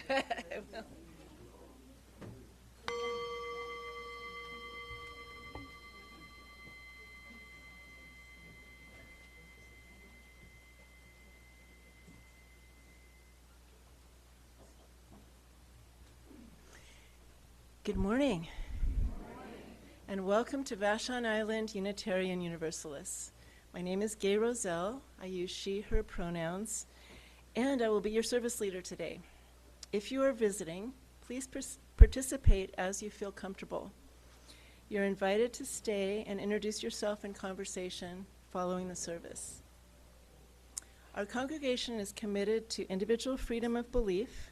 Good morning, and welcome to Vashon Island Unitarian Universalists. My name is Gay Roselle. I use she, her pronouns, and I will be your service leader today. If you are visiting, please participate as you feel comfortable. You're invited to stay and introduce yourself in conversation following the service. Our congregation is committed to individual freedom of belief,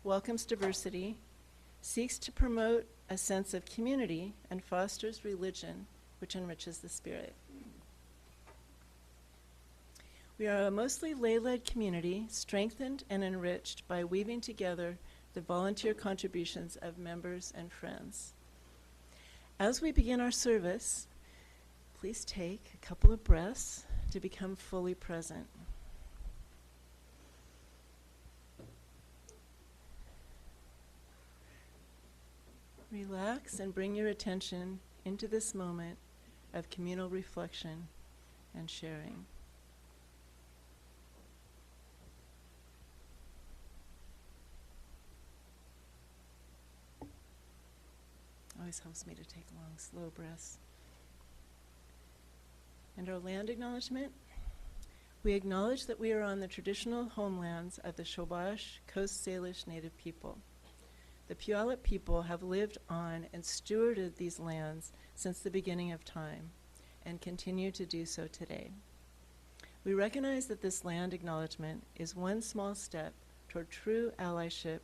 welcomes diversity, seeks to promote a sense of community, and fosters religion, which enriches the spirit. We are a mostly lay-led community, strengthened and enriched by weaving together the volunteer contributions of members and friends. As we begin our service, please take a couple of breaths to become fully present. Relax and bring your attention into this moment of communal reflection and sharing. Always helps me to take long, slow breaths. And our land acknowledgement. We acknowledge that we are on the traditional homelands of the Shobash Coast Salish Native people. The Puyallup people have lived on and stewarded these lands since the beginning of time and continue to do so today. We recognize that this land acknowledgement is one small step toward true allyship,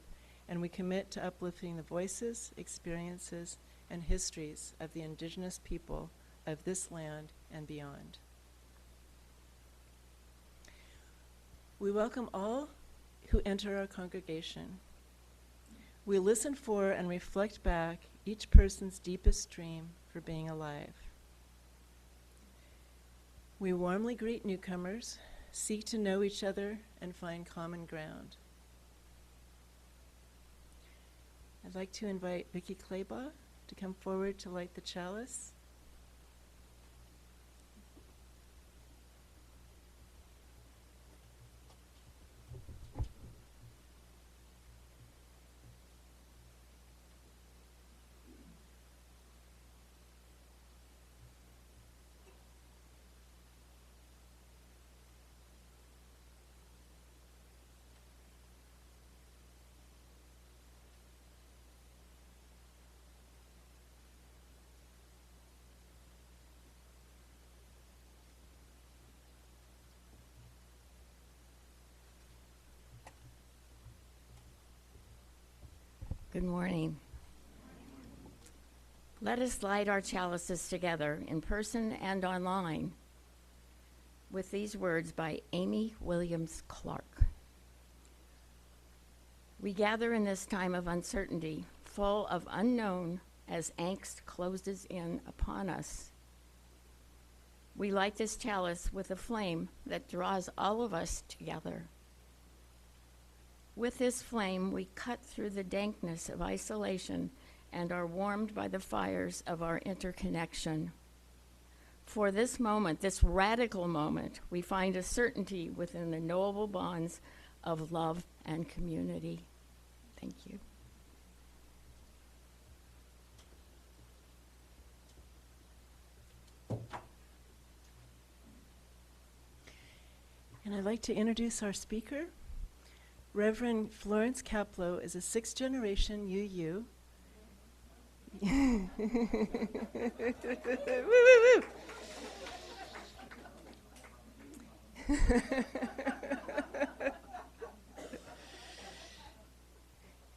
and we commit to uplifting the voices, experiences, and histories of the indigenous people of this land and beyond. We welcome all who enter our congregation. We listen for and reflect back each person's deepest dream for being alive. We warmly greet newcomers, seek to know each other, and find common ground. I'd like to invite Vicki Claybaugh to come forward to light the chalice. Good morning. Let us light our chalices together in person and online with these words by Amy Williams Clark. We gather in this time of uncertainty, full of unknown as angst closes in upon us. We light this chalice with a flame that draws all of us together. With this flame, we cut through the dankness of isolation and are warmed by the fires of our interconnection. For this moment, this radical moment, we find a certainty within the knowable bonds of love and community. Thank you. And I'd like to introduce our speaker. Reverend Florence Kaplow is a sixth-generation UU. Woo, woo, woo.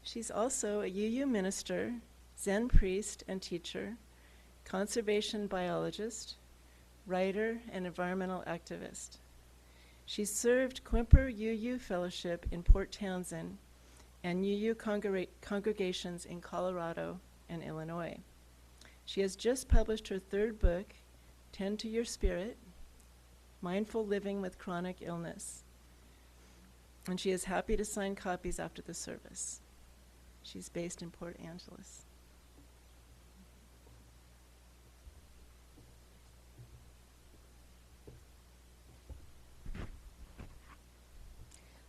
She's also a UU minister, Zen priest and teacher, conservation biologist, writer, and environmental activist. She served Quimper UU Fellowship in Port Townsend and UU congregations in Colorado and Illinois. She has just published her third book, Tend to Your Spirit, Mindful Living with Chronic Illness. And she is happy to sign copies after the service. She's based in Port Angeles.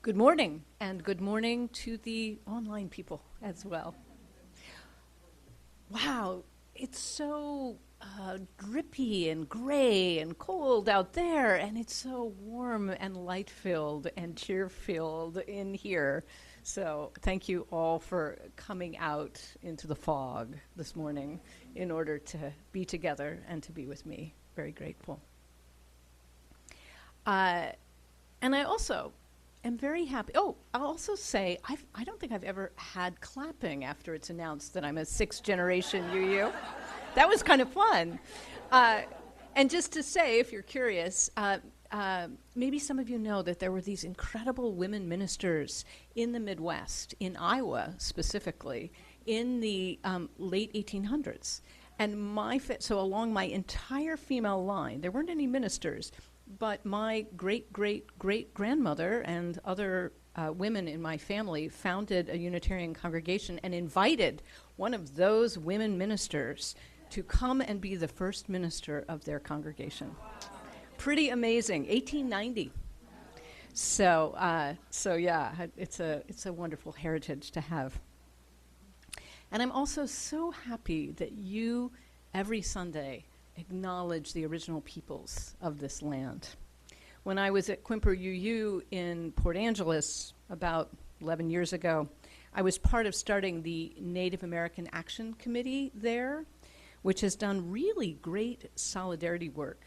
Good morning, and good morning to the online people as well. Wow, it's so drippy and gray and cold out there, and it's so warm and light-filled and cheer-filled in here. So thank you all for coming out into the fog this morning in order to be together and to be with me. Very grateful. And I also am very happy. Oh, I'll also say I don't think I've ever had clapping after it's announced that I'm a sixth-generation UU. That was kind of fun. And just to say, if you're curious, maybe some of you know that there were these incredible women ministers in the Midwest, in Iowa specifically, in the late 1800s. And so along my entire female line, there weren't any ministers, but my great-great-great-grandmother and other women in my family founded a Unitarian congregation and invited one of those women ministers to come and be the first minister of their congregation. Wow. Pretty amazing, 1890. So yeah, it's a wonderful heritage to have. And I'm also so happy that you, every Sunday, acknowledge the original peoples of this land. When I was at Quimper UU in Port Angeles about 11 years ago, I was part of starting the Native American Action Committee there, which has done really great solidarity work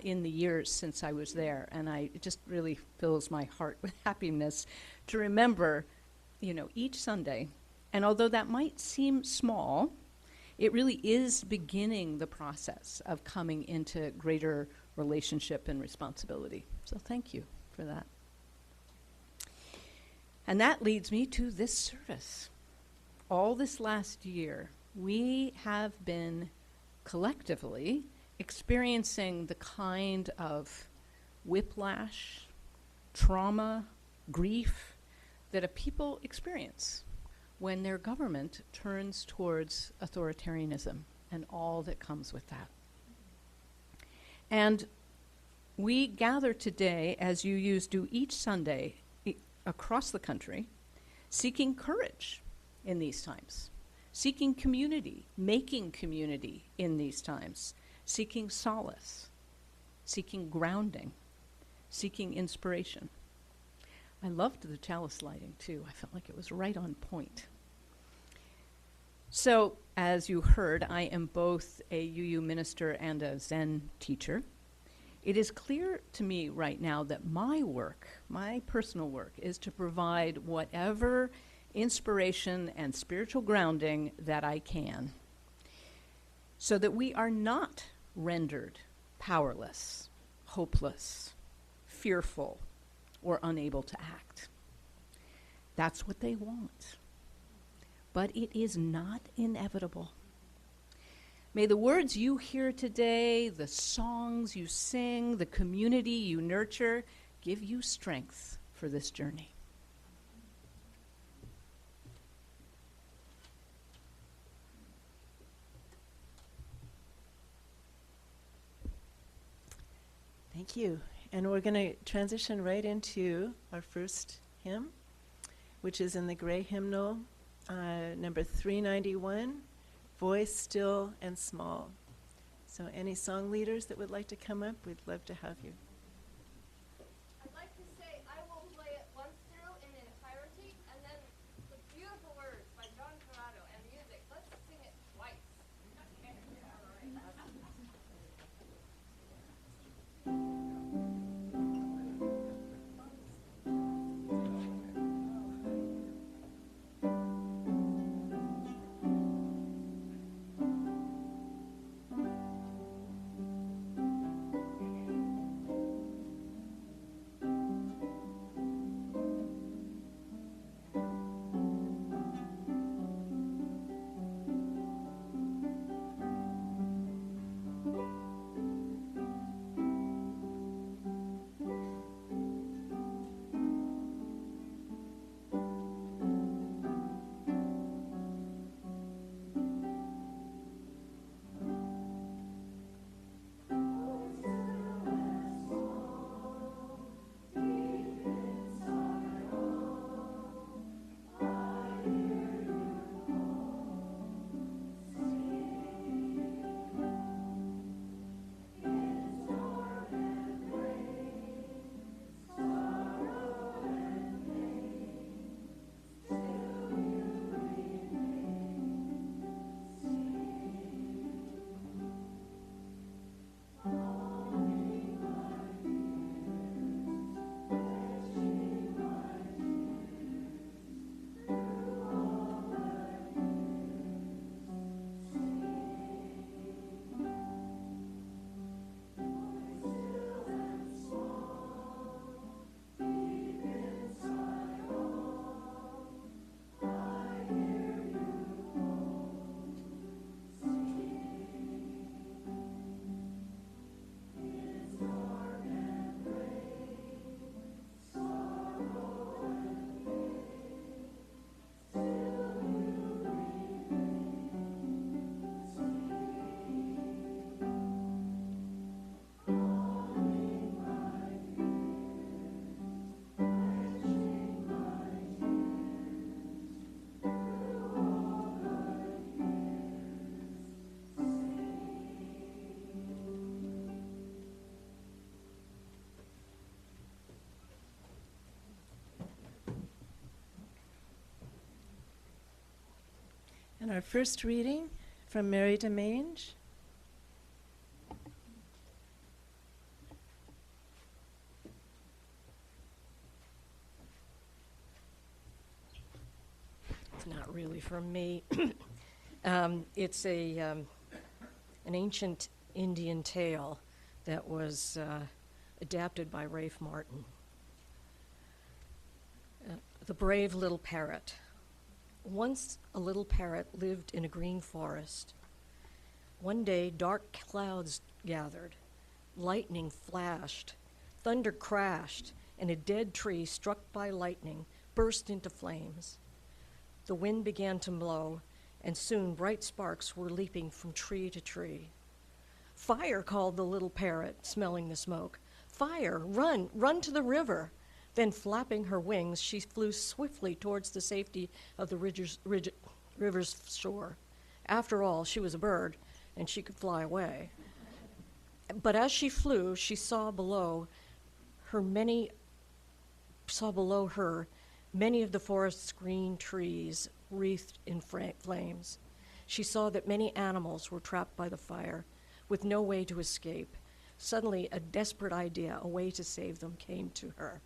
in the years since I was there. And it just really fills my heart with happiness to remember, each Sunday. And although that might seem small, it really is beginning the process of coming into greater relationship and responsibility. So thank you for that. And that leads me to this service. All this last year, we have been collectively experiencing the kind of whiplash, trauma, grief that a people experience when their government turns towards authoritarianism and all that comes with that. And we gather today, as UUs do each Sunday across the country, seeking courage in these times, seeking community, making community in these times, seeking solace, seeking grounding, seeking inspiration. I loved the chalice lighting, too. I felt like it was right on point. So, as you heard, I am both a UU minister and a Zen teacher. It is clear to me right now that my work, my personal work, is to provide whatever inspiration and spiritual grounding that I can, so that we are not rendered powerless, hopeless, fearful, or unable to act. That's what they want. But it is not inevitable. May the words you hear today, the songs you sing, the community you nurture, give you strength for this journey. Thank you. And we're going to transition right into our first hymn, which is in the gray hymnal, number 391, Voice Still and Small. So any song leaders that would like to come up, we'd love to have you. I'd like to say I will play it once through in entirety, and then the beautiful words by John Corrado and music. Let's sing it twice. our first reading from Mary DeMange. It's not really from me. It's an ancient Indian tale that was adapted by Rafe Martin. The Brave Little Parrot. Once a little parrot lived in a green forest. One day, dark clouds gathered, lightning flashed, thunder crashed, and a dead tree struck by lightning burst into flames. The wind began to blow, and soon bright sparks were leaping from tree to tree. "Fire!" called the little parrot, smelling the smoke. "Fire! Run! Run to the river!" Then, flapping her wings, she flew swiftly towards the safety of the river's shore. After all, she was a bird, and she could fly away. But as she flew, she saw below her many of the forest's green trees wreathed in flames. She saw that many animals were trapped by the fire, with no way to escape. Suddenly, a desperate idea, a way to save them, came to her.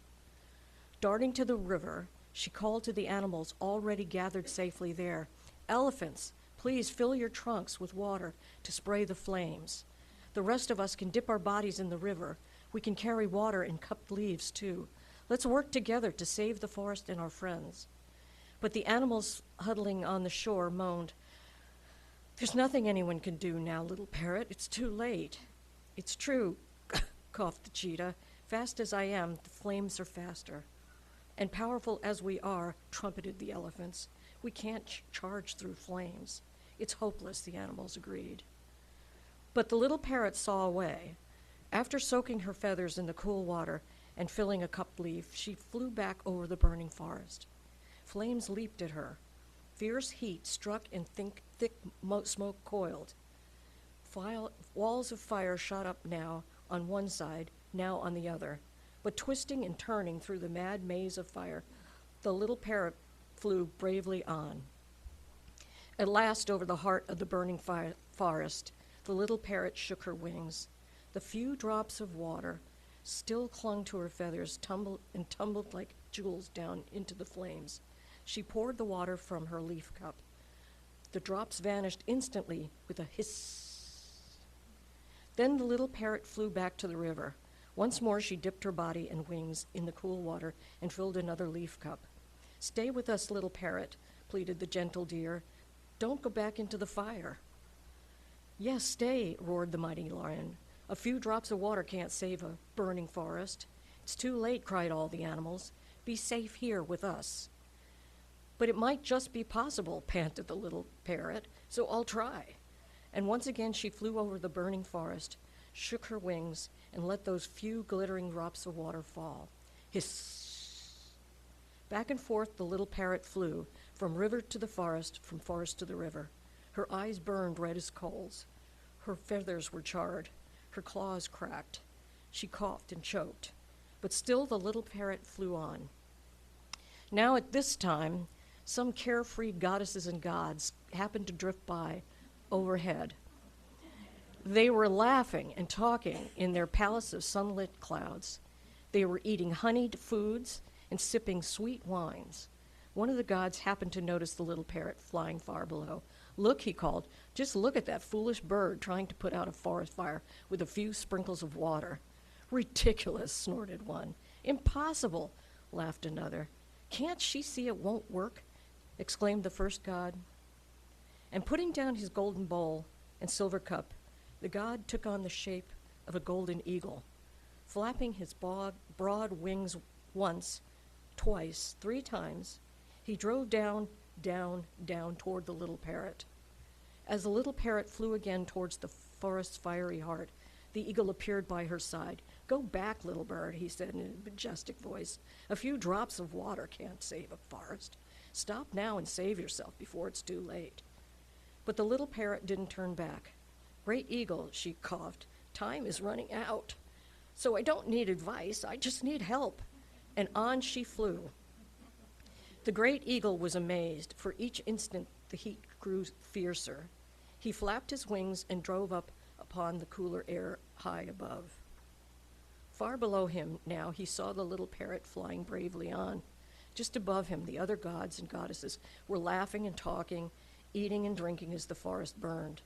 Darting to the river, she called to the animals already gathered safely there. "Elephants, please fill your trunks with water to spray the flames. The rest of us can dip our bodies in the river. We can carry water in cupped leaves, too. Let's work together to save the forest and our friends." But the animals huddling on the shore moaned, "There's nothing anyone can do now, little parrot. It's too late." "It's true," coughed the cheetah. "Fast as I am, the flames are faster. And powerful as we are," trumpeted the elephants, "we can't charge through flames." "It's hopeless," the animals agreed. But the little parrot saw a way. After soaking her feathers in the cool water and filling a cupped leaf, she flew back over the burning forest. Flames leaped at her. Fierce heat struck and thick smoke coiled. Walls of fire shot up now on one side, now on the other. But twisting and turning through the mad maze of fire, the little parrot flew bravely on. At last, over the heart of the burning forest, the little parrot shook her wings. The few drops of water still clung to her feathers, tumbled like jewels down into the flames. She poured the water from her leaf cup. The drops vanished instantly with a hiss. Then the little parrot flew back to the river. Once more she dipped her body and wings in the cool water and filled another leaf cup. "Stay with us, little parrot," pleaded the gentle deer. "Don't go back into the fire." "Yes, stay," roared the mighty lion. "A few drops of water can't save a burning forest." "It's too late," cried all the animals. "Be safe here with us." "But it might just be possible," panted the little parrot, "so I'll try." And once again she flew over the burning forest, shook her wings, and let those few glittering drops of water fall. Hiss! Back and forth the little parrot flew, from river to the forest, from forest to the river. Her eyes burned red as coals. Her feathers were charred. Her claws cracked. She coughed and choked. But still the little parrot flew on. Now at this time, some carefree goddesses and gods happened to drift by overhead. They were laughing and talking in their palace of sunlit clouds. They were eating honeyed foods and sipping sweet wines. One of the gods happened to notice the little parrot flying far below. "Look," he called, "just look at that foolish bird trying to put out a forest fire with a few sprinkles of water." "Ridiculous," snorted one. "Impossible," laughed another. "Can't she see it won't work?" exclaimed the first god. And putting down his golden bowl and silver cup, the god took on the shape of a golden eagle. Flapping his broad wings once, twice, 3 times, he drove down toward the little parrot. As the little parrot flew again towards the forest's fiery heart, the eagle appeared by her side. "Go back, little bird," he said in a majestic voice. "A few drops of water can't save a forest. Stop now and save yourself before it's too late." But the little parrot didn't turn back. "Great eagle," she coughed, "time is running out. So I don't need advice, I just need help." And on she flew. The great eagle was amazed, for each instant the heat grew fiercer. He flapped his wings and drove up upon the cooler air high above. Far below him now he saw the little parrot flying bravely on. Just above him, the other gods and goddesses were laughing and talking, eating and drinking as the forest burned.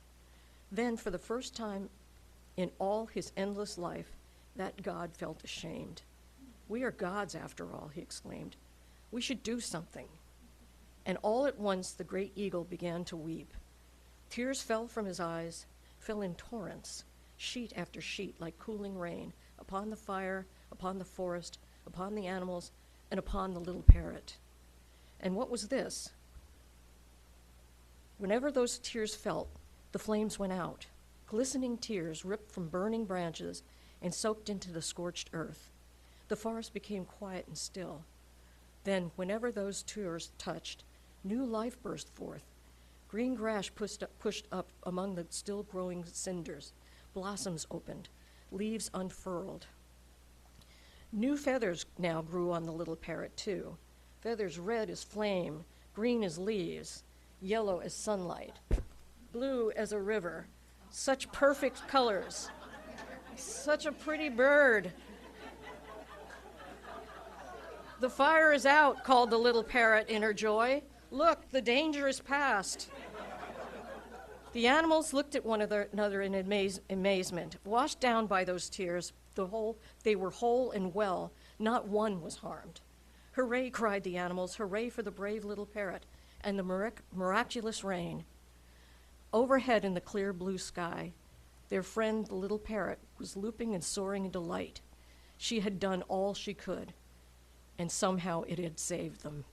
Then, for the first time in all his endless life, that god felt ashamed. "We are gods, after all," he exclaimed. "We should do something." And all at once the great eagle began to weep. Tears fell from his eyes, fell in torrents, sheet after sheet, like cooling rain, upon the fire, upon the forest, upon the animals, and upon the little parrot. And what was this? Whenever those tears fell, the flames went out. Glistening tears ripped from burning branches and soaked into the scorched earth. The forest became quiet and still. Then, whenever those tears touched, new life burst forth. Green grass pushed up among the still growing cinders. Blossoms opened, leaves unfurled. New feathers now grew on the little parrot, too. Feathers red as flame, green as leaves, yellow as sunlight, blue as a river. Such perfect colors. Such a pretty bird. "The fire is out," called the little parrot in her joy. "Look, the danger is past." The animals looked at one another in amazement. Washed down by those tears, they were whole and well. Not one was harmed. "Hooray," cried the animals. "Hooray for the brave little parrot and the miraculous rain." Overhead in the clear blue sky, their friend, the little parrot, was looping and soaring in delight. She had done all she could, and somehow it had saved them.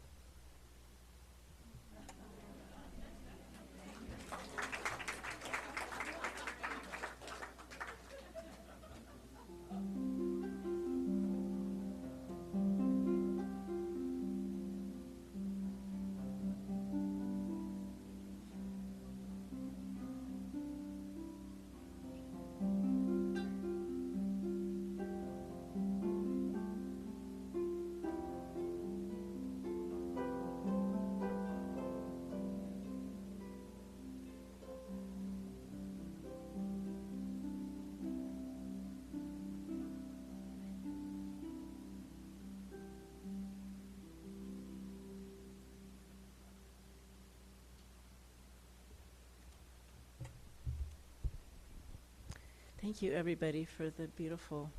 Thank you, everybody, for the beautiful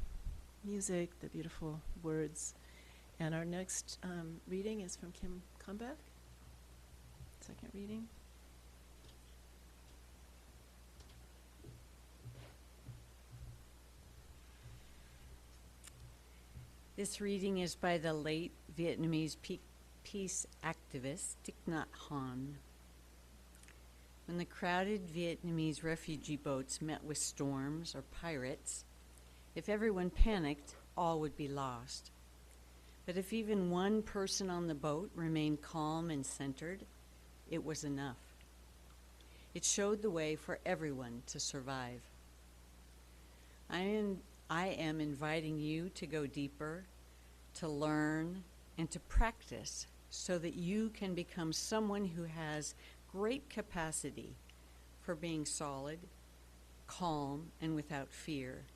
music, the beautiful words. And our next reading is from Kim Comeback. Second reading. This reading is by the late Vietnamese peace activist Thich Nhat Hanh. When the crowded Vietnamese refugee boats met with storms or pirates, if everyone panicked, all would be lost. But if even one person on the boat remained calm and centered, it was enough. It showed the way for everyone to survive. I am inviting you to go deeper, to learn, and to practice so that you can become someone who has great capacity for being solid, calm, and without fear.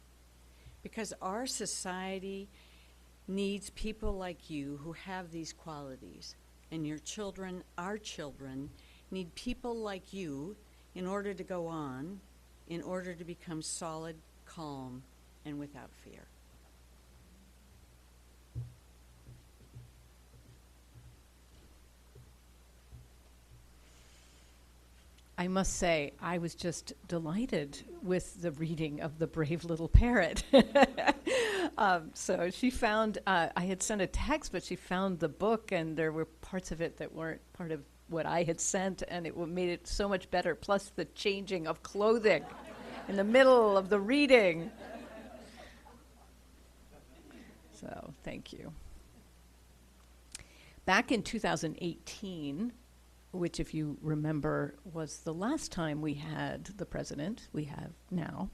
Because our society needs people like you who have these qualities, and your children, our children, need people like you in order to go on, in order to become solid, calm, and without fear. I must say, I was just delighted with the reading of The Brave Little Parrot. So she found, I had sent a text, but she found the book, and there were parts of it that weren't part of what I had sent, and it made it so much better, plus the changing of clothing in the middle of the reading. So thank you. Back in 2018, which, if you remember, was the last time we had the president we have now,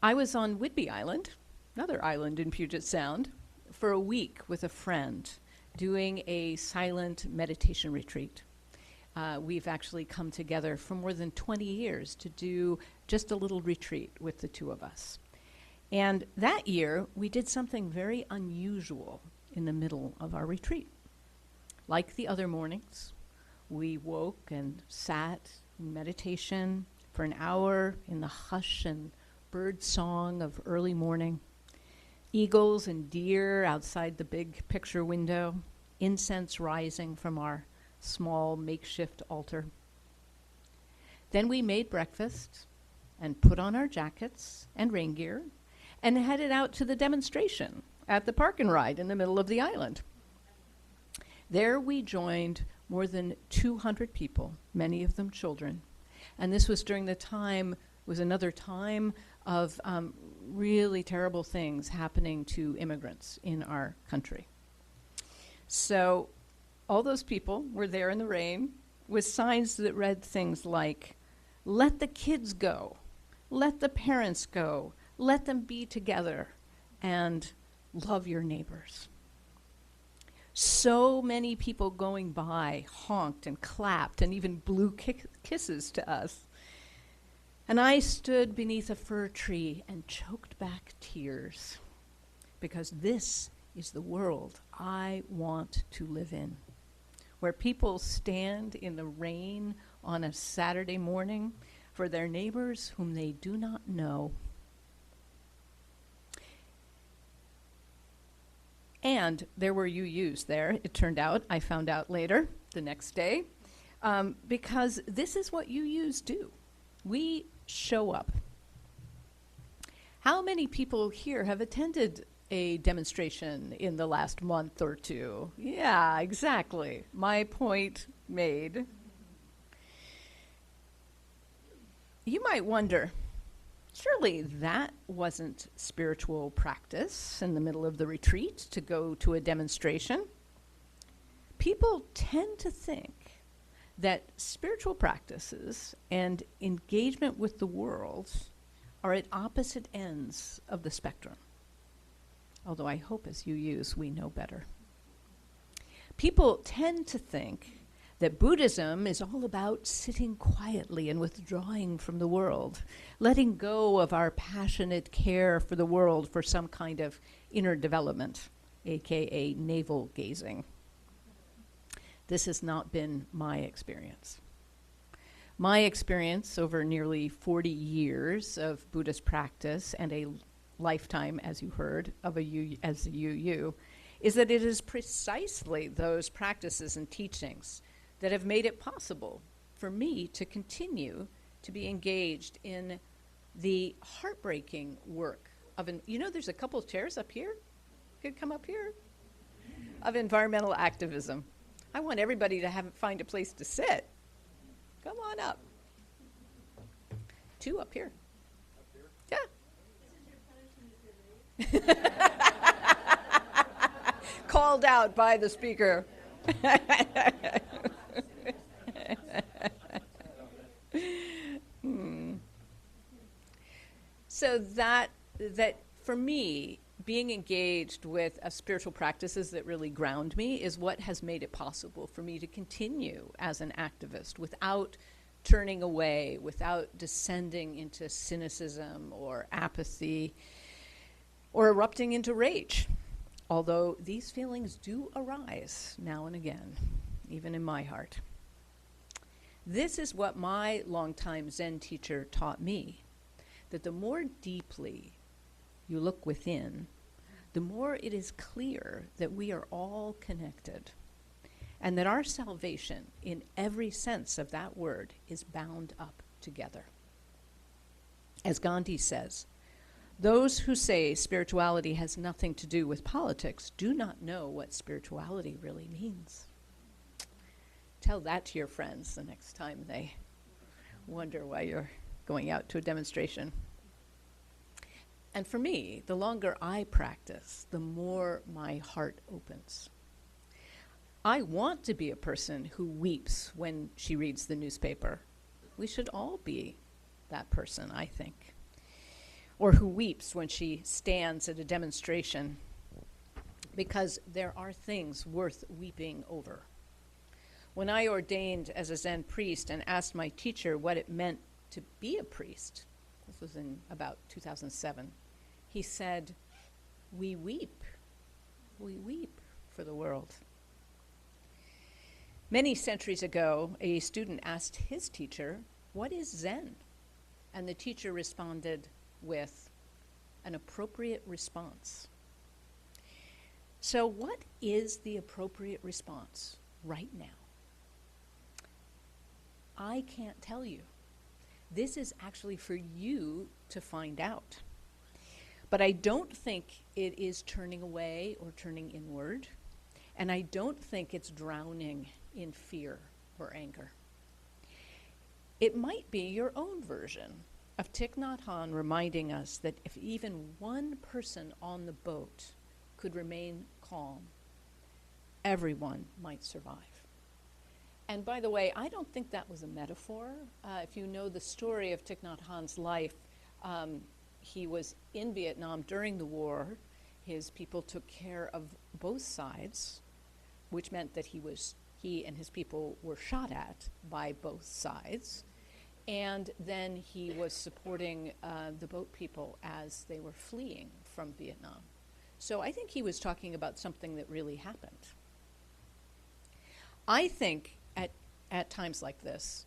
I was on Whidbey Island, another island in Puget Sound, for a week with a friend, doing a silent meditation retreat. We've actually come together for more than 20 years to do just a little retreat with the two of us. And that year, we did something very unusual in the middle of our retreat. Like the other mornings, we woke and sat in meditation for an hour in the hush and bird song of early morning. Eagles and deer outside the big picture window, incense rising from our small makeshift altar. Then we made breakfast and put on our jackets and rain gear and headed out to the demonstration at the Park and Ride in the middle of the island. There we joined more than 200 people, many of them children. And this was during the time, was another time of really terrible things happening to immigrants in our country. So all those people were there in the rain with signs that read things like, "Let the kids go, let the parents go, let them be together, and love your neighbors." So many people going by honked and clapped and even blew kisses to us. And I stood beneath a fir tree and choked back tears, because this is the world I want to live in, where people stand in the rain on a Saturday morning for their neighbors whom they do not know. And there were UUs there, it turned out. I found out later, the next day, because this is what UUs do. We show up. How many people here have attended a demonstration in the last month or two? Yeah, exactly. My point made. You might wonder, surely that wasn't spiritual practice in the middle of the retreat to go to a demonstration. People tend to think that spiritual practices and engagement with the world are at opposite ends of the spectrum. Although I hope as UUs we know better. People tend to think that Buddhism is all about sitting quietly and withdrawing from the world, letting go of our passionate care for the world for some kind of inner development, aka navel gazing. This has not been my experience. My experience over nearly 40 years of Buddhist practice and a lifetime, as you heard, of as a UU, is that it is precisely those practices and teachings that have made it possible for me to continue to be engaged in the heartbreaking work of, there's a couple of chairs up here, could come up here, of environmental activism. I want everybody to find a place to sit. Come on up. Two up here. Yeah. Called out by the speaker. So that for me, being engaged with spiritual practices that really ground me is what has made it possible for me to continue as an activist without turning away, without descending into cynicism or apathy or erupting into rage. Although these feelings do arise now and again, even in my heart. This is what my longtime Zen teacher taught me, that the more deeply you look within, the more it is clear that we are all connected, and that our salvation, in every sense of that word, is bound up together. As Gandhi says, those who say spirituality has nothing to do with politics do not know what spirituality really means. Tell that to your friends the next time they wonder why you're going out to a demonstration. And for me, the longer I practice, the more my heart opens. I want to be a person who weeps when she reads the newspaper. We should all be that person, I think. Or who weeps when she stands at a demonstration because there are things worth weeping over. When I ordained as a Zen priest and asked my teacher what it meant to be a priest, this was in about 2007, he said, "We weep. We weep for the world." Many centuries ago, a student asked his teacher, "What is Zen?" And the teacher responded with an appropriate response. So what is the appropriate response right now? I can't tell you. This is actually for you to find out. But I don't think it is turning away or turning inward, and I don't think it's drowning in fear or anger. It might be your own version of Thich Nhat Hanh reminding us that if even one person on the boat could remain calm, everyone might survive. And by the way, I don't think that was a metaphor. If you know the story of Thich Nhat Hanh's life, he was in Vietnam during the war. His people took care of both sides, which meant that he and his people were shot at by both sides. And then he was supporting the boat people as they were fleeing from Vietnam. So I think he was talking about something that really happened. I think at times like this,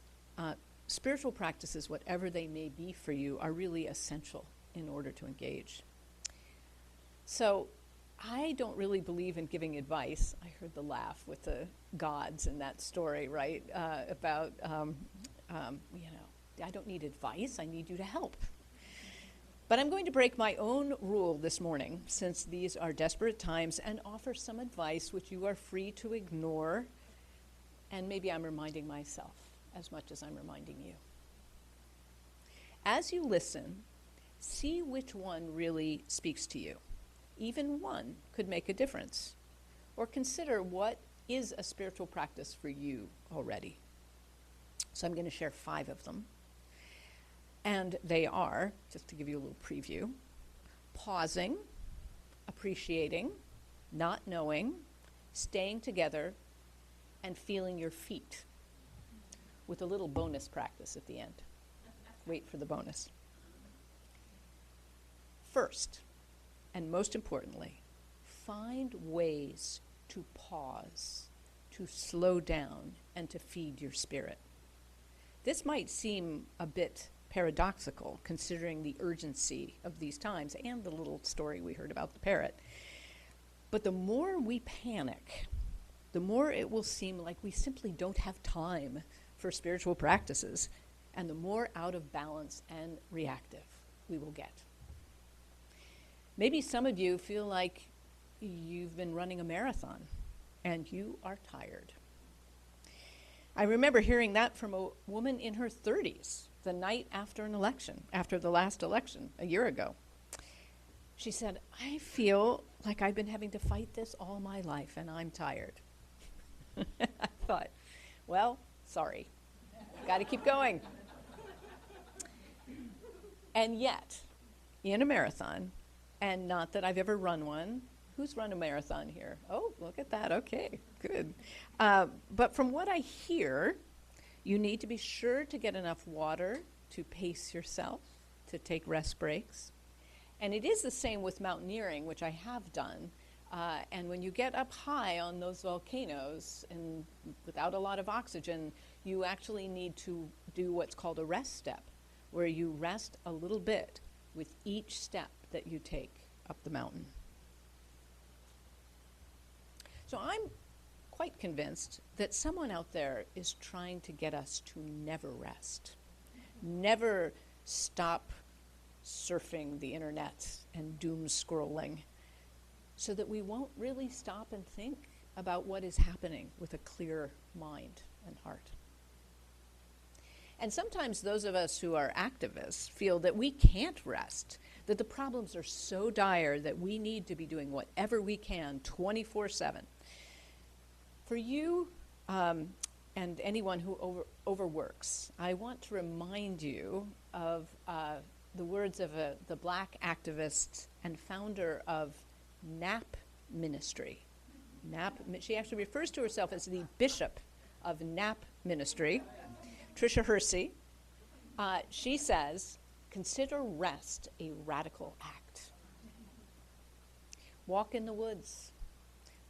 spiritual practices, whatever they may be for you, are really essential in order to engage. So I don't really believe in giving advice. I heard the laugh with the gods in that story, right? About, I don't need advice, I need you to help. But I'm going to break my own rule this morning, since these are desperate times, and offer some advice which you are free to ignore. And maybe I'm reminding myself as much as I'm reminding you. As you listen, see which one really speaks to you. Even one could make a difference. Or consider what is a spiritual practice for you already. So I'm going to share 5 of them. And they are, just to give you a little preview, pausing, appreciating, not knowing, staying together, and feeling your feet, with a little bonus practice at the end. Wait for the bonus. First, and most importantly, find ways to pause, to slow down, and to feed your spirit. This might seem a bit paradoxical, considering the urgency of these times and the little story we heard about the parrot. But the more we panic, the more it will seem like we simply don't have time for spiritual practices, and the more out of balance and reactive we will get. Maybe some of you feel like you've been running a marathon and you are tired. I remember hearing that from a woman in her 30s, the night after an election, after the last election a year ago. She said, "I feel like I've been having to fight this all my life and I'm tired." I thought, well, sorry, got to keep going. And yet, in a marathon, and not that I've ever run one. Who's run a marathon here? Oh, look at that. Okay, good. But from what I hear, you need to be sure to get enough water to pace yourself, to take rest breaks. And it is the same with mountaineering, which I have done. And when you get up high on those volcanoes and without a lot of oxygen, you actually need to do what's called a rest step, where you rest a little bit with each step that you take up the mountain. So I'm quite convinced that someone out there is trying to get us to never rest, never stop surfing the internet and doom scrolling, so that we won't really stop and think about what is happening with a clear mind and heart. And sometimes those of us who are activists feel that we can't rest, that the problems are so dire that we need to be doing whatever we can 24/7. For you and anyone who overworks, I want to remind you of the words of the Black activist and founder of Nap Ministry. She actually refers to herself as the bishop of Nap Ministry. Tricia Hersey. She says, consider rest a radical act. Walk in the woods.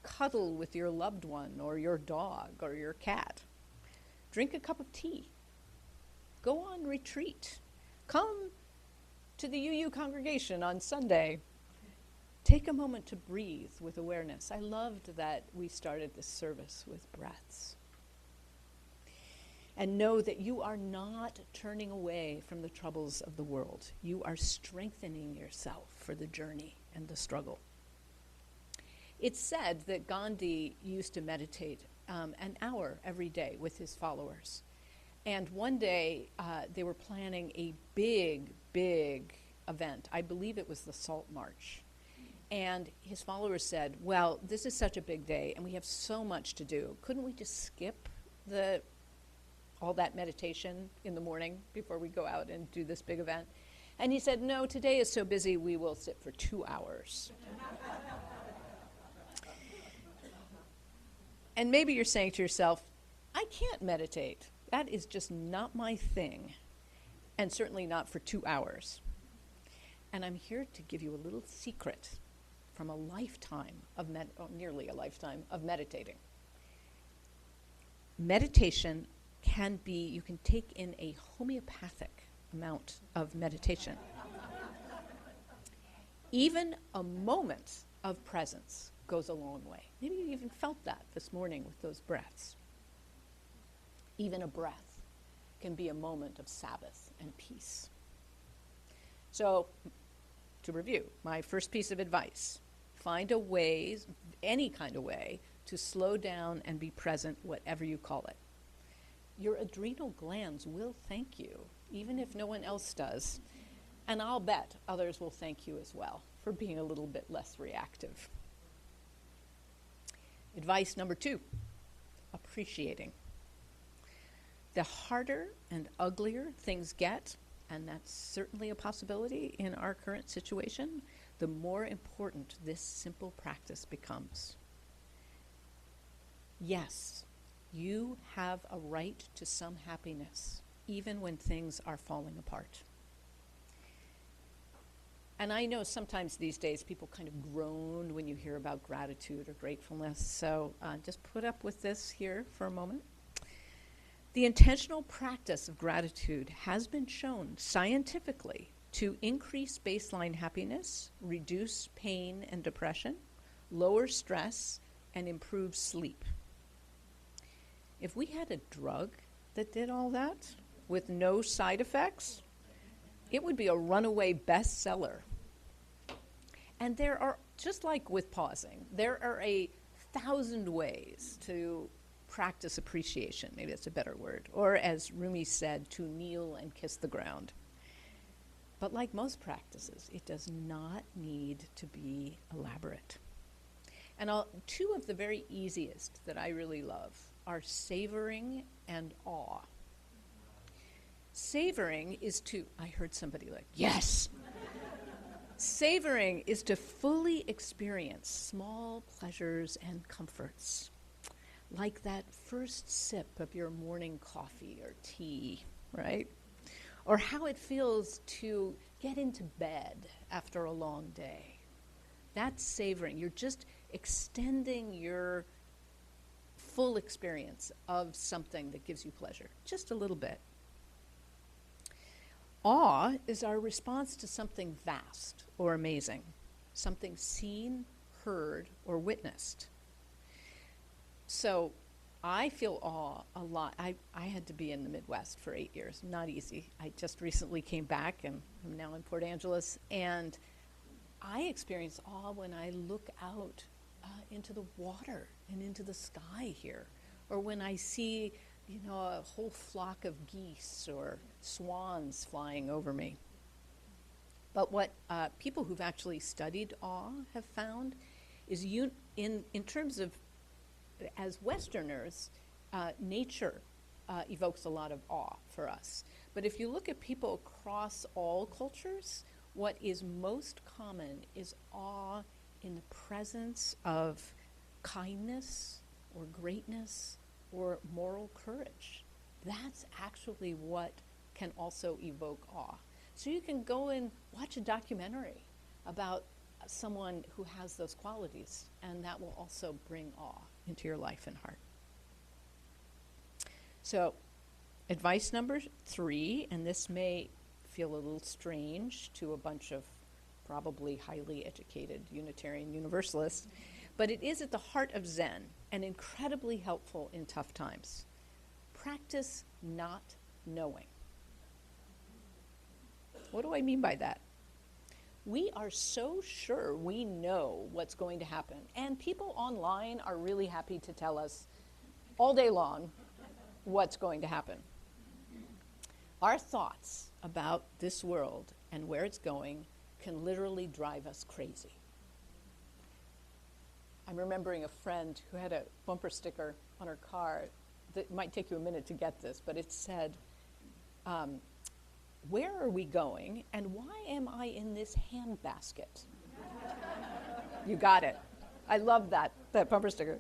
Cuddle with your loved one or your dog or your cat. Drink a cup of tea. Go on retreat. Come to the UU congregation on Sunday. Take a moment to breathe with awareness. I loved that we started this service with breaths. And know that you are not turning away from the troubles of the world. You are strengthening yourself for the journey and the struggle. It's said that Gandhi used to meditate an hour every day with his followers. And one day they were planning a big event. I believe it was the Salt March. And his followers said, well, this is such a big day and we have so much to do. Couldn't we just skip all that meditation in the morning before we go out and do this big event? And he said, no, today is so busy we will sit for 2 hours. And maybe you're saying to yourself, I can't meditate. That is just not my thing, and certainly not for 2 hours. And I'm here to give you a little secret from a lifetime of nearly a lifetime of meditating. Meditation can be, you can take in a homeopathic amount of meditation. Even a moment of presence goes a long way. Maybe you even felt that this morning with those breaths. Even a breath can be a moment of Sabbath and peace. So, to review, my first piece of advice, find a way, any kind of way, to slow down and be present, whatever you call it. Your adrenal glands will thank you, even if no one else does. And I'll bet others will thank you as well for being a little bit less reactive. Advice number 2, appreciating. The harder and uglier things get, and that's certainly a possibility in our current situation, the more important this simple practice becomes. Yes, you have a right to some happiness, even when things are falling apart. And I know sometimes these days people kind of groan when you hear about gratitude or gratefulness, so just put up with this here for a moment. The intentional practice of gratitude has been shown scientifically to increase baseline happiness, reduce pain and depression, lower stress, and improve sleep. If we had a drug that did all that with no side effects, it would be a runaway bestseller. And there are, just like with pausing, there are 1,000 ways to practice appreciation, maybe that's a better word, or as Rumi said, to kneel and kiss the ground. But like most practices, it does not need to be elaborate. And 2 of the very easiest that I really love are savoring and awe. Savoring is to, I heard somebody like, yes! Savoring is to fully experience small pleasures and comforts, like that first sip of your morning coffee or tea, right? Or how it feels to get into bed after a long day. That's savoring. You're just extending your full experience of something that gives you pleasure, just a little bit. Awe is our response to something vast or amazing, something seen, heard, or witnessed. So I feel awe a lot. I had to be in the Midwest for 8 years. Not easy. I just recently came back, and I'm now in Port Angeles, and I experience awe when I look out into the water and into the sky here, or when I see a whole flock of geese or swans flying over me. But what people who've actually studied awe have found is in terms of, as Westerners, nature evokes a lot of awe for us. But if you look at people across all cultures, what is most common is awe in the presence of kindness or greatness or moral courage. That's actually what can also evoke awe. So you can go and watch a documentary about someone who has those qualities, and that will also bring awe into your life and heart. So, advice number 3, and this may feel a little strange to a bunch of probably highly educated Unitarian Universalists, but it is at the heart of Zen and incredibly helpful in tough times. Practice not knowing. What do I mean by that? We are so sure we know what's going to happen, and people online are really happy to tell us all day long what's going to happen. Our thoughts about this world and where it's going can literally drive us crazy. I'm remembering a friend who had a bumper sticker on her car that might take you a minute to get this, but it said, where are we going, and why am I in this handbasket? You got it. I love that bumper sticker.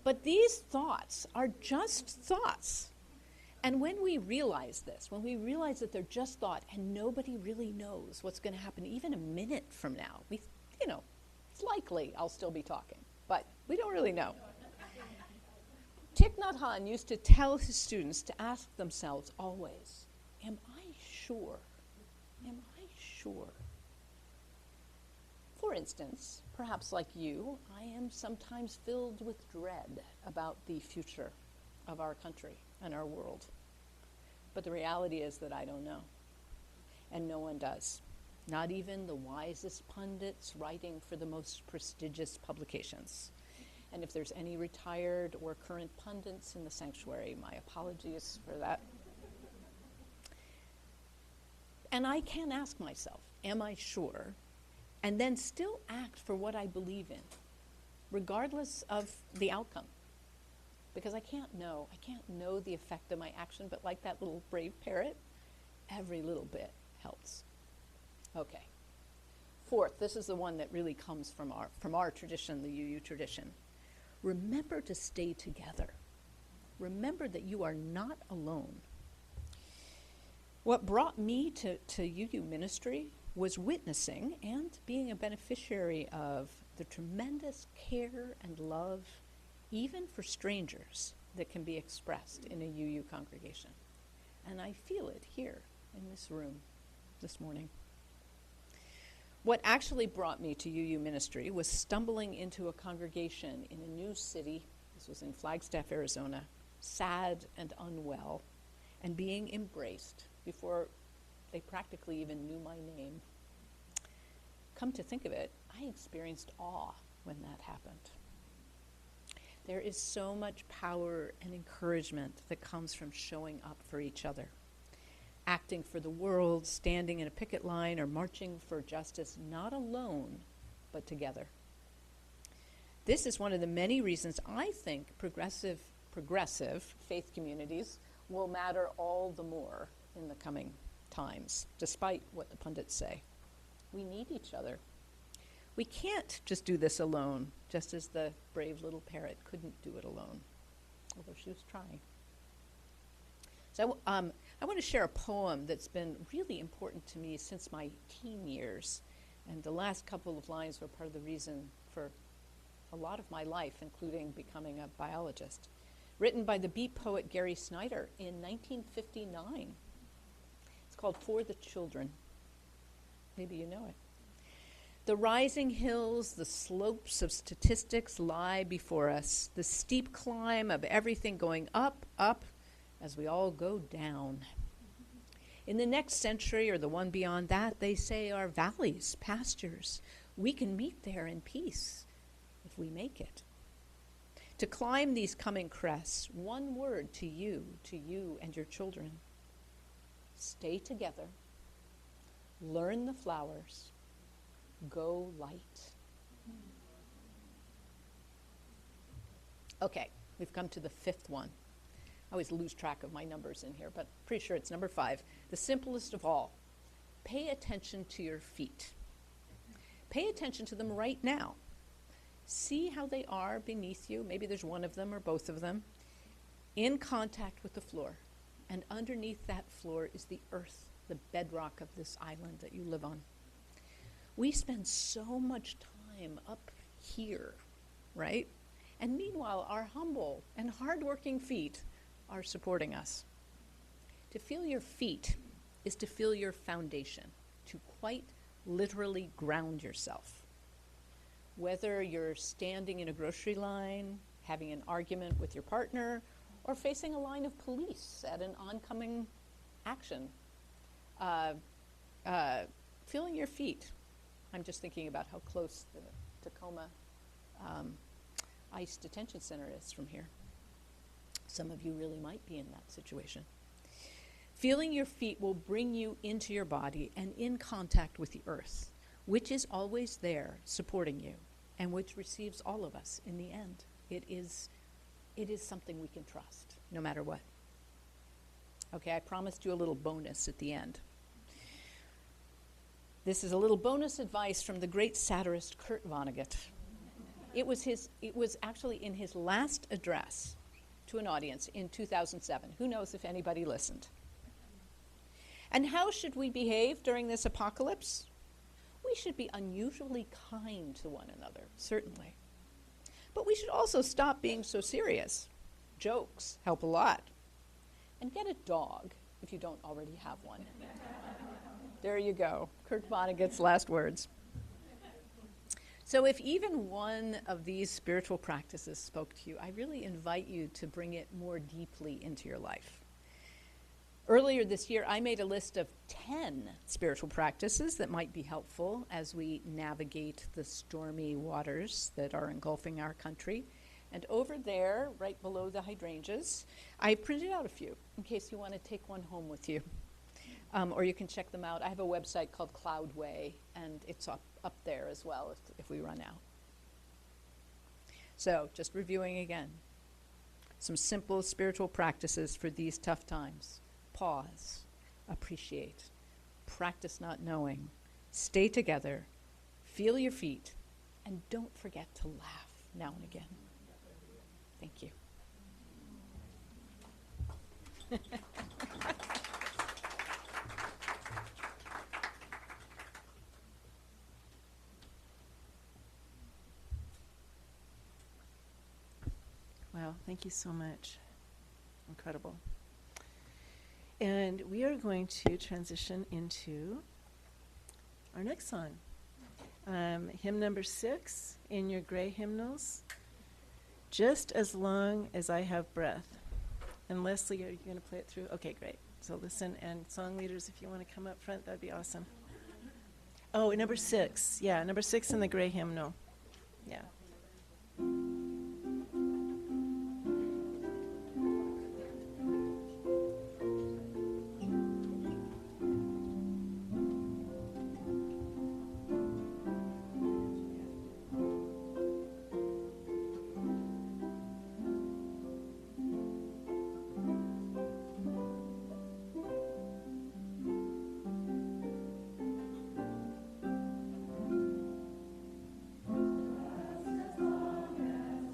But these thoughts are just thoughts. And when we realize this, when we realize that they're just thought and nobody really knows what's going to happen even a minute from now, it's likely I'll still be talking, but we don't really know. Thich Nhat Hanh used to tell his students to ask themselves always, am I sure? Am I sure? For instance, perhaps like you, I am sometimes filled with dread about the future of our country and our world. But the reality is that I don't know. And no one does. Not even the wisest pundits writing for the most prestigious publications. And if there's any retired or current pundits in the sanctuary, my apologies for that. And I can ask myself, am I sure? And then still act for what I believe in, regardless of the outcome. Because I can't know the effect of my action, but like that little brave parrot, every little bit helps. Okay. 4th, this is the one that really comes from our tradition, the UU tradition. Remember to stay together. Remember that you are not alone. What brought me to UU ministry was witnessing and being a beneficiary of the tremendous care and love, even for strangers, that can be expressed in a UU congregation. And I feel it here in this room this morning. What actually brought me to UU ministry was stumbling into a congregation in a new city. This was in Flagstaff, Arizona, sad and unwell, and being embraced before they practically even knew my name. Come to think of it, I experienced awe when that happened. There is so much power and encouragement that comes from showing up for each other, acting for the world, standing in a picket line, or marching for justice, not alone, but together. This is one of the many reasons I think progressive faith communities will matter all the more in the coming times, despite what the pundits say. We need each other. We can't just do this alone, just as the brave little parrot couldn't do it alone, although she was trying. So I want to share a poem that's been really important to me since my teen years, and the last couple of lines were part of the reason for a lot of my life, including becoming a biologist. Written by the beat poet Gary Snyder in 1959. It's called For the Children. Maybe you know it. The rising hills, the slopes of statistics lie before us, the steep climb of everything going up, up, as we all go down. In the next century or the one beyond that, they say are valleys, pastures. We can meet there in peace if we make it. To climb these coming crests, one word to you and your children. Stay together. Learn the flowers. Go light. Okay, we've come to the 5th one. I always lose track of my numbers in here, but pretty sure it's number 5. The simplest of all. Pay attention to your feet. Pay attention to them right now. See how they are beneath you. Maybe there's one of them or both of them in contact with the floor. And underneath that floor is the earth, the bedrock of this island that you live on. We spend so much time up here, right? And meanwhile, our humble and hardworking feet are supporting us. To feel your feet is to feel your foundation, to quite literally ground yourself. Whether you're standing in a grocery line, having an argument with your partner, or facing a line of police at an oncoming action, feeling your feet. I'm just thinking about how close the Tacoma ICE detention center is from here. Some of you really might be in that situation. Feeling your feet will bring you into your body and in contact with the earth, which is always there supporting you and which receives all of us in the end. It is something we can trust, no matter what. Okay, I promised you a little bonus at the end. This is a little bonus advice from the great satirist Kurt Vonnegut. It was actually in his last address to an audience in 2007. Who knows if anybody listened? And how should we behave during this apocalypse? We should be unusually kind to one another, certainly. But we should also stop being so serious. Jokes help a lot. And get a dog if you don't already have one. There you go, Kurt Vonnegut's last words. So if even one of these spiritual practices spoke to you, I really invite you to bring it more deeply into your life. Earlier this year, I made a list of 10 spiritual practices that might be helpful as we navigate the stormy waters that are engulfing our country. And over there, right below the hydrangeas, I printed out a few in case you want to take one home with you. Or you can check them out. I have a website called Cloudway, and it's up there as well if we run out. So, just reviewing again. Some simple spiritual practices for these tough times. Pause, appreciate, practice not knowing, stay together, feel your feet, and don't forget to laugh now and again. Thank you. Wow, thank you so much. Incredible. And we are going to transition into our next song. Hymn number 6 in your gray hymnals, Just as Long as I Have Breath. And Leslie, are you going to play it through? Okay, great. So listen, and song leaders, if you want to come up front, that'd be awesome. Oh, number 6. Yeah, number 6 in the gray hymnal. Yeah. As long as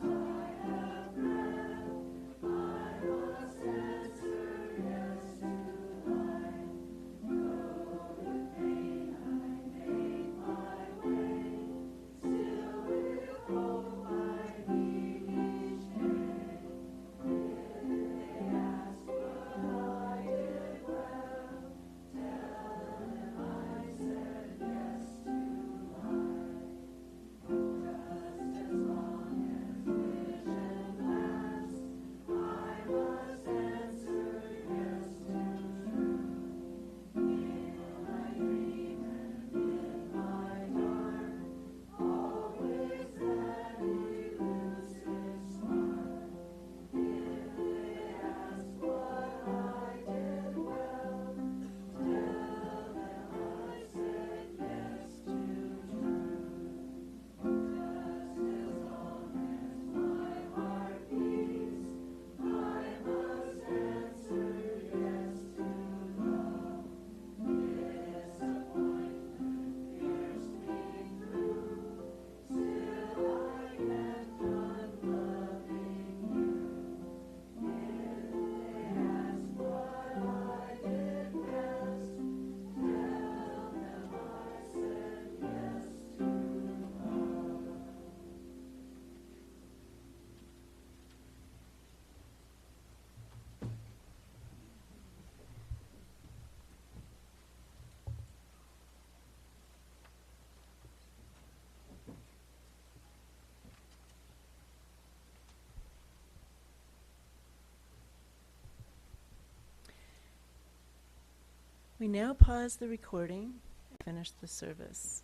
We now pause the recording and finish the service.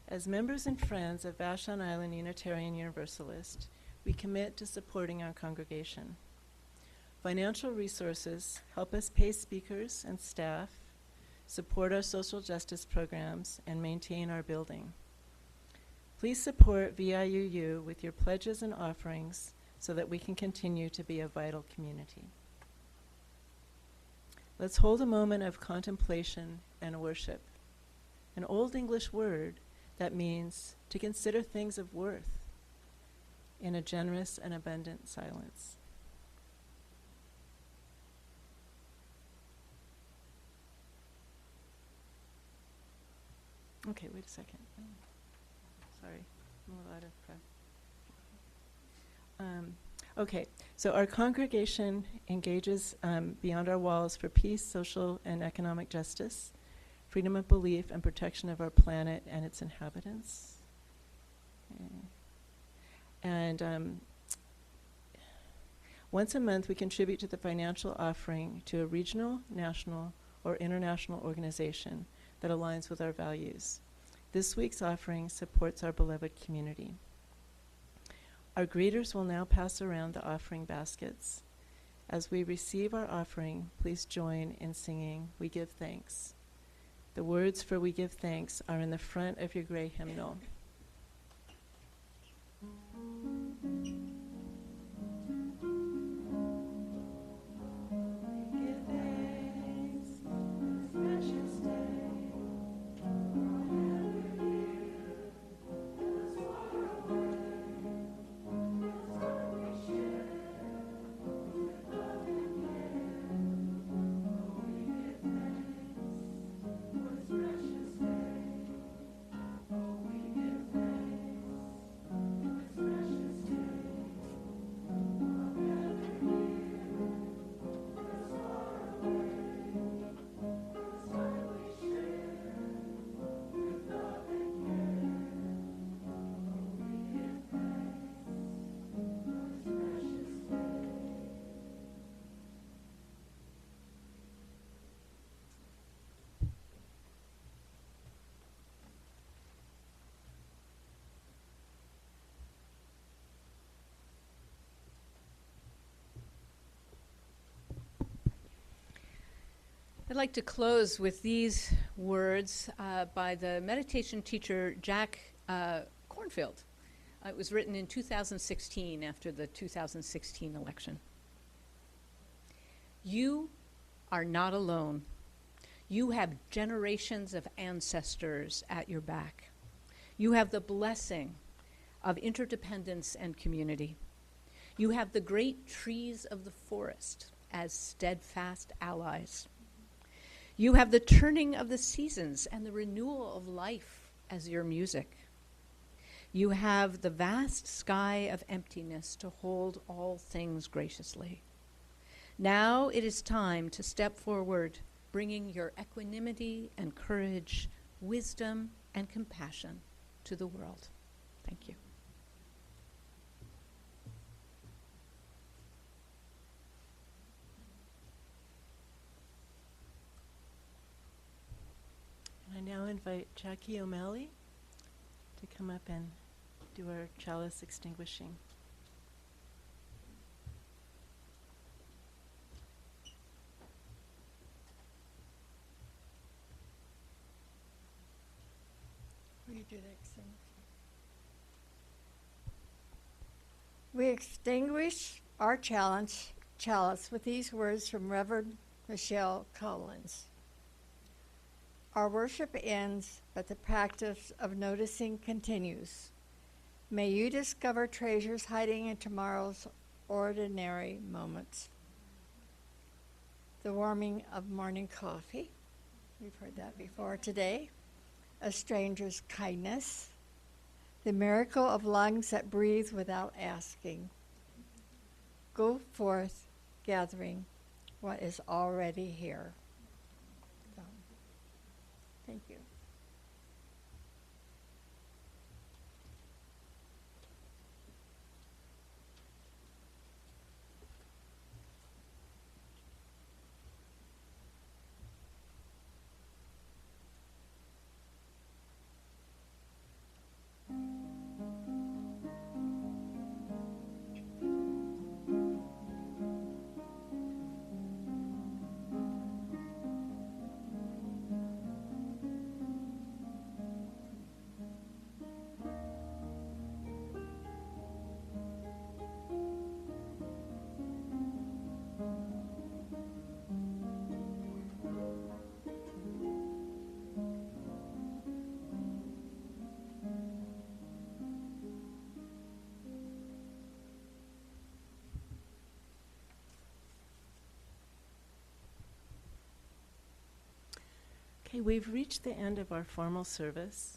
As members and friends of Vashon Island Unitarian Universalist, we commit to supporting our congregation. Financial resources help us pay speakers and staff, support our social justice programs, and maintain our building. Please support VIUU with your pledges and offerings so that we can continue to be a vital community. Let's hold a moment of contemplation and worship, an Old English word that means to consider things of worth in a generous and abundant silence. Okay, wait a second. Sorry, I'm a little out of breath. Okay, so our congregation engages beyond our walls for peace, social and economic justice, freedom of belief, and protection of our planet and its inhabitants. Okay. And once a month, we contribute to the financial offering to a regional, national, or international organization that aligns with our values. This week's offering supports our beloved community. Our greeters will now pass around the offering baskets. As we receive our offering, please join in singing "We Give Thanks." The words for "We Give Thanks" are in the front of your gray hymnal. I'd like to close with these words by the meditation teacher Jack Kornfield. It was written in 2016 after the 2016 election. You are not alone. You have generations of ancestors at your back. You have the blessing of interdependence and community. You have the great trees of the forest as steadfast allies. You have the turning of the seasons and the renewal of life as your music. You have the vast sky of emptiness to hold all things graciously. Now it is time to step forward, bringing your equanimity and courage, wisdom and compassion to the world. Thank you. I now invite Jackie O'Malley to come up and do our chalice extinguishing. Will you do the extinguishing? We extinguish our chalice with these words from Reverend Michelle Collins. Our worship ends, but the practice of noticing continues. May you discover treasures hiding in tomorrow's ordinary moments. The warming of morning coffee. We've heard that before today. A stranger's kindness. The miracle of lungs that breathe without asking. Go forth, gathering what is already here. Thank you. Okay, we've reached the end of our formal service,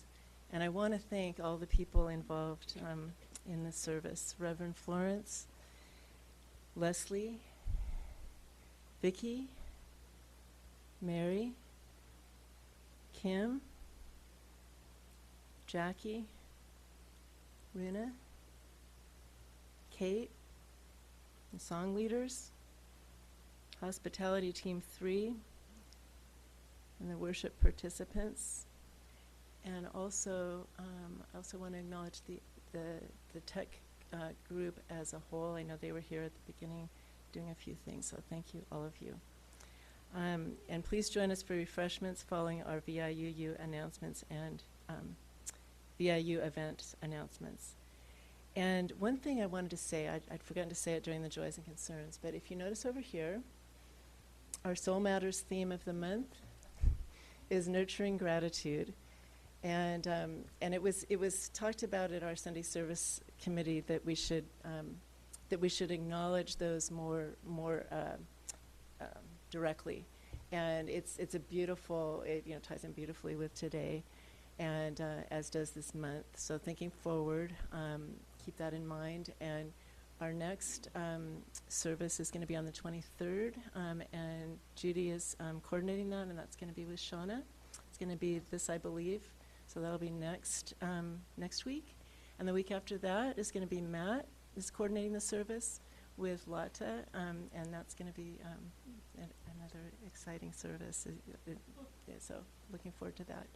and I want to thank all the people involved in the service. Reverend Florence, Leslie, Vicki, Mary, Kim, Jackie, Rena, Kate, the song leaders, Hospitality Team 3, and the worship participants. And also, I also want to acknowledge the tech group as a whole. I know they were here at the beginning doing a few things, so thank you, all of you. And please join us for refreshments following our VIUU announcements and VIU event announcements. And one thing I wanted to say, I'd forgotten to say it during the Joys and Concerns, but if you notice over here, our Soul Matters theme of the month is nurturing gratitude. And it was talked about at our Sunday service committee that we should acknowledge those more directly. And it's a beautiful, it ties in beautifully with today, and as does this month. So thinking forward, keep that in mind. And our next service is going to be on the 23rd, and Judy is coordinating that, and that's going to be with Shauna. It's going to be this, I believe. So that'll be next week. And the week after that is going to be Matt is coordinating the service with Lata, and that's going to be another exciting service. So looking forward to that.